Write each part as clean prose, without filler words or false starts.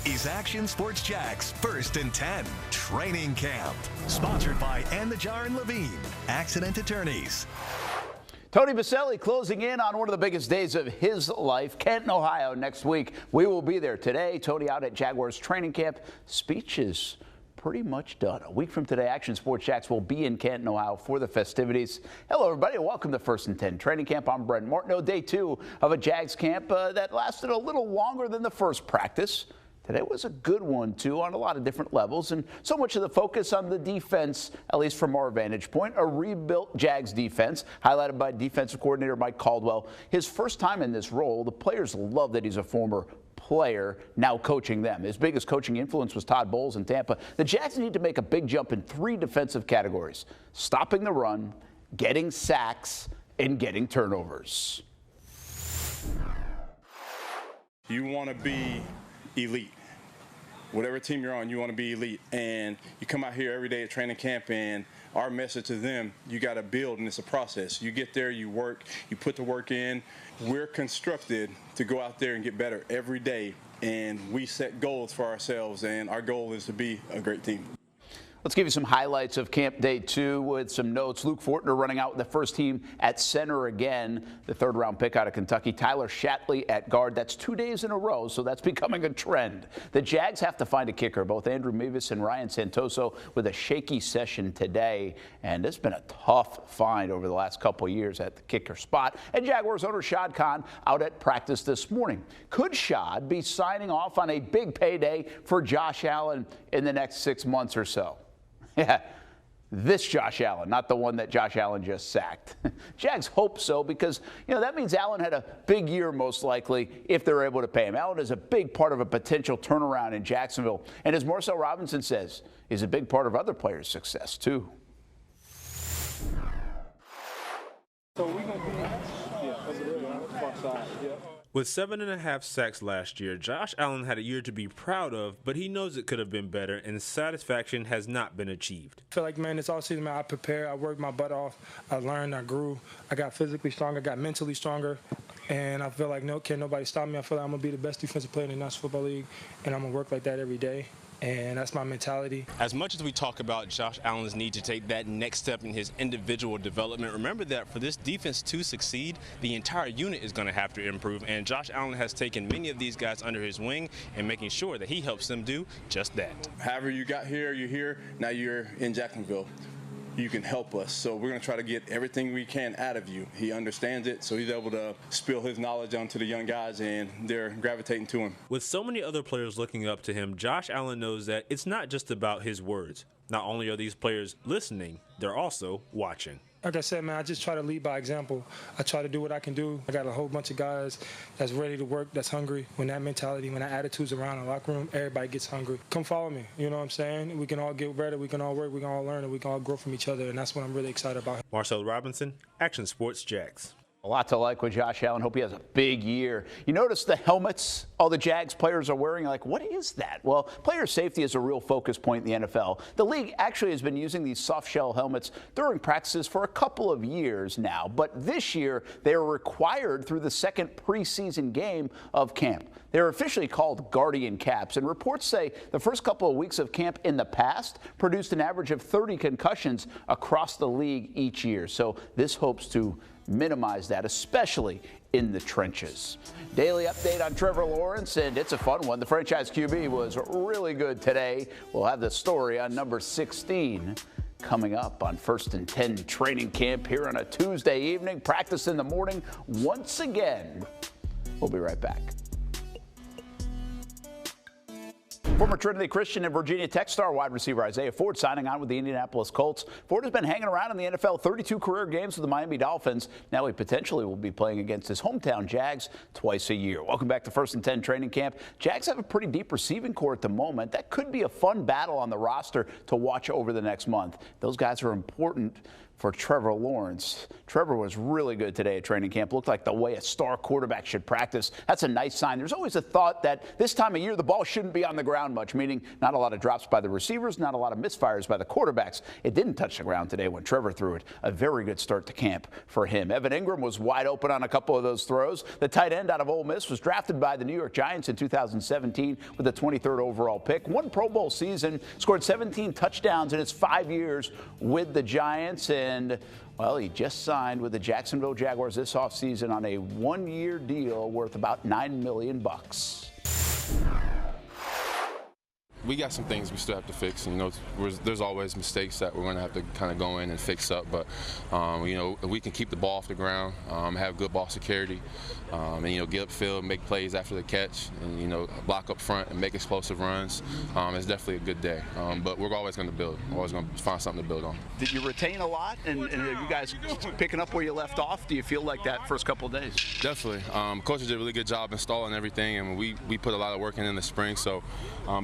This is Action Sports Jack's 1st and 10 Training Camp. Sponsored by And the Jar and Levine, Accident Attorneys. Tony Baselli closing in on one of the biggest days of his life, Canton, Ohio, next week. We will be there today. Tony out at Jaguars training camp. Speech is pretty much done. A week from today, Action Sports Jacks will be in Canton, Ohio for the festivities. Hello, everybody, and welcome to 1st and 10 Training Camp. I'm Brent Martineau. Day 2 of a Jags camp that lasted a little longer than the first practice. Today was a good one, too, on a lot of different levels, and so much of the focus on the defense, at least from our vantage point, a rebuilt Jags defense, highlighted by defensive coordinator Mike Caldwell. His first time in this role, the players love that he's a former player now coaching them. His biggest coaching influence was Todd Bowles in Tampa. The Jags need to make a big jump in 3 defensive categories: stopping the run, getting sacks, and getting turnovers. You want to be elite. Whatever team you're on, you want to be elite. And you come out here every day at training camp, and our message to them, you got to build, and it's a process. You get there, you work, you put the work in. We're constructed to go out there and get better every day, and we set goals for ourselves, and our goal is to be a great team. Let's give you some highlights of Camp Day 2 with some notes. Luke Fortner running out with the first team at center again. The third-round pick out of Kentucky. Tyler Shatley at guard. That's 2 days in a row, so that's becoming a trend. The Jags have to find a kicker. Both Andrew Mevis and Ryan Santoso with a shaky session today. And it's been a tough find over the last couple of years at the kicker spot. And Jaguars owner Shad Khan out at practice this morning. Could Shad be signing off on a big payday for Josh Allen in the next 6 months or so? Yeah, this Josh Allen, not the one that Josh Allen just sacked. Jags hope so because, that means Allen had a big year most likely if they're able to pay him. Allen is a big part of a potential turnaround in Jacksonville. And as Marcel Robinson says, he's a big part of other players' success too. So we're going to be far side, yeah. With 7.5 sacks last year, Josh Allen had a year to be proud of, but he knows it could have been better, and satisfaction has not been achieved. I feel like, man, this offseason, man, I prepared, I worked my butt off, I learned, I grew, I got physically stronger, I got mentally stronger, and I feel like can't nobody stop me. I feel like I'm going to be the best defensive player in the National Football League, and I'm going to work like that every day. And that's my mentality. As much as we talk about Josh Allen's need to take that next step in his individual development, remember that for this defense to succeed, the entire unit is going to have to improve. And Josh Allen has taken many of these guys under his wing and making sure that he helps them do just that. However you got here, you're here, now you're in Jacksonville. You can help us. So we're going to try to get everything we can out of you. He understands it, so he's able to spill his knowledge onto the young guys, and they're gravitating to him. With so many other players looking up to him, Josh Allen knows that it's not just about his words. Not only are these players listening, they're also watching. Like I said, man, I just try to lead by example. I try to do what I can do. I got a whole bunch of guys that's ready to work, that's hungry. When that mentality, when that attitude's around in the locker room, everybody gets hungry. Come follow me, you know what I'm saying? We can all get better, we can all work, we can all learn, and we can all grow from each other, and that's what I'm really excited about. Marcel Robinson, Action Sports Jax. A lot to like with Josh Allen. Hope he has a big year. You notice the helmets all the Jags players are wearing? Like, what is that? Well, player safety is a real focus point in the NFL. The league actually has been using these soft shell helmets during practices for a couple of years now. But this year, they are required through the second preseason game of camp. They're officially called Guardian Caps, and reports say the first couple of weeks of camp in the past produced an average of 30 concussions across the league each year. So this hopes to minimize that, especially in the trenches. Daily update on Trevor Lawrence, and it's a fun one. The franchise QB was really good today. We'll have the story on number 16 coming up on 1st and 10 training camp here on a Tuesday evening. Practice in the morning once again. We'll be right back. Former Trinity Christian and Virginia Tech star wide receiver Isaiah Ford signing on with the Indianapolis Colts. Ford has been hanging around in the NFL, 32 career games with the Miami Dolphins. Now he potentially will be playing against his hometown Jags twice a year. Welcome back to 1st and 10 training camp. Jags have a pretty deep receiving core at the moment. That could be a fun battle on the roster to watch over the next month. Those guys are important for Trevor Lawrence. Trevor was really good today at training camp. Looked like the way a star quarterback should practice. That's a nice sign. There's always a thought that this time of year the ball shouldn't be on the ground much, meaning not a lot of drops by the receivers, not a lot of misfires by the quarterbacks. It didn't touch the ground today when Trevor threw it. A very good start to camp for him. Evan Ingram was wide open on a couple of those throws. The tight end out of Ole Miss was drafted by the New York Giants in 2017 with the 23rd overall pick. Won Pro Bowl season, scored 17 touchdowns in his 5 years with the Giants, and well, he just signed with the Jacksonville Jaguars this offseason on a one-year deal worth about $9 million. We got some things we still have to fix. You know, there's always mistakes that we're going to have to kind of go in and fix up. But, you know, we can keep the ball off the ground, have good ball security, and, you know, get upfield, make plays after the catch, and, you know, block up front and make explosive runs. It's definitely a good day. But we're always going to build. We're always going to find something to build on. Did you retain a lot? And are you guys picking up where you left off? Do you feel like that first couple of days? Definitely. Coaches did a really good job installing everything, and we put a lot of work in the spring. So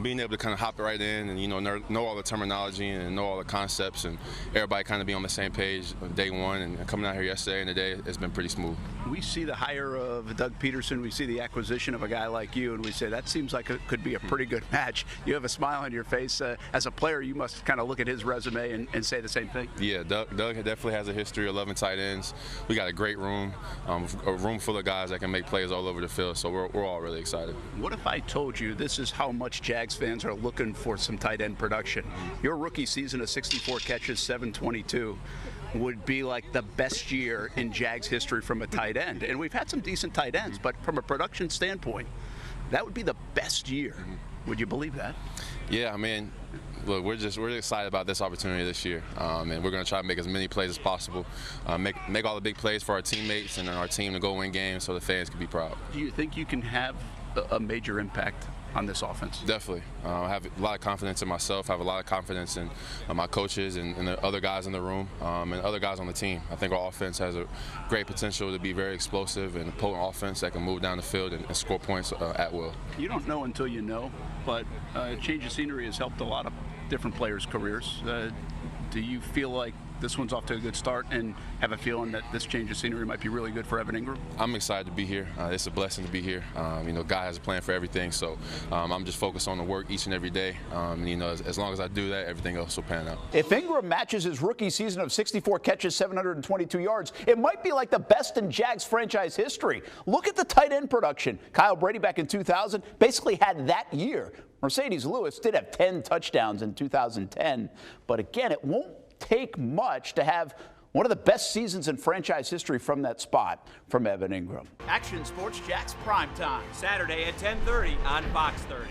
being able to kind of hop right in and, you know all the terminology and know all the concepts and everybody kind of be on the same page on day one, and coming out here yesterday and today, it's been pretty smooth. We see the hire of Doug Peterson, we see the acquisition of a guy like you, and we say that seems like it could be a pretty good match. You have a smile on your face. As a player, you must kind of look at his resume and say the same thing. Yeah, Doug definitely has a history of loving tight ends. We got a great room, a room full of guys that can make plays all over the field, so we're all really excited. What if I told you this is how much Jags fans are looking for some tight end production? Your rookie season of 64 catches, 722 would be like the best year in Jags history from a tight end. And we've had some decent tight ends, but from a production standpoint, that would be the best year. Would you believe that? Yeah, I mean, look, we're excited about this opportunity this year, and we're going to try to make as many plays as possible, make all the big plays for our teammates and our team to go win games so the fans can be proud. Do you think you can have a major impact on this offense? Definitely. I have a lot of confidence in myself. I have a lot of confidence in my coaches and the other guys in the room and other guys on the team. I think our offense has a great potential to be very explosive and a potent offense that can move down the field and score points at will. You don't know until you know, but change of scenery has helped a lot of different players' careers. Do you feel like this one's off to a good start and have a feeling that this change of scenery might be really good for Evan Ingram? I'm excited to be here. It's a blessing to be here. You know, God has a plan for everything, so I'm just focused on the work each and every day. You know, as long as I do that, everything else will pan out. If Ingram matches his rookie season of 64 catches, 722 yards, it might be like the best in Jags franchise history. Look at the tight end production. Kyle Brady back in 2000 basically had that year. Mercedes Lewis did have 10 touchdowns in 2010, but again, it won't take much to have one of the best seasons in franchise history from that spot from Evan Ingram. Action Sports Jax Primetime, Saturday at 10:30 on Fox 30.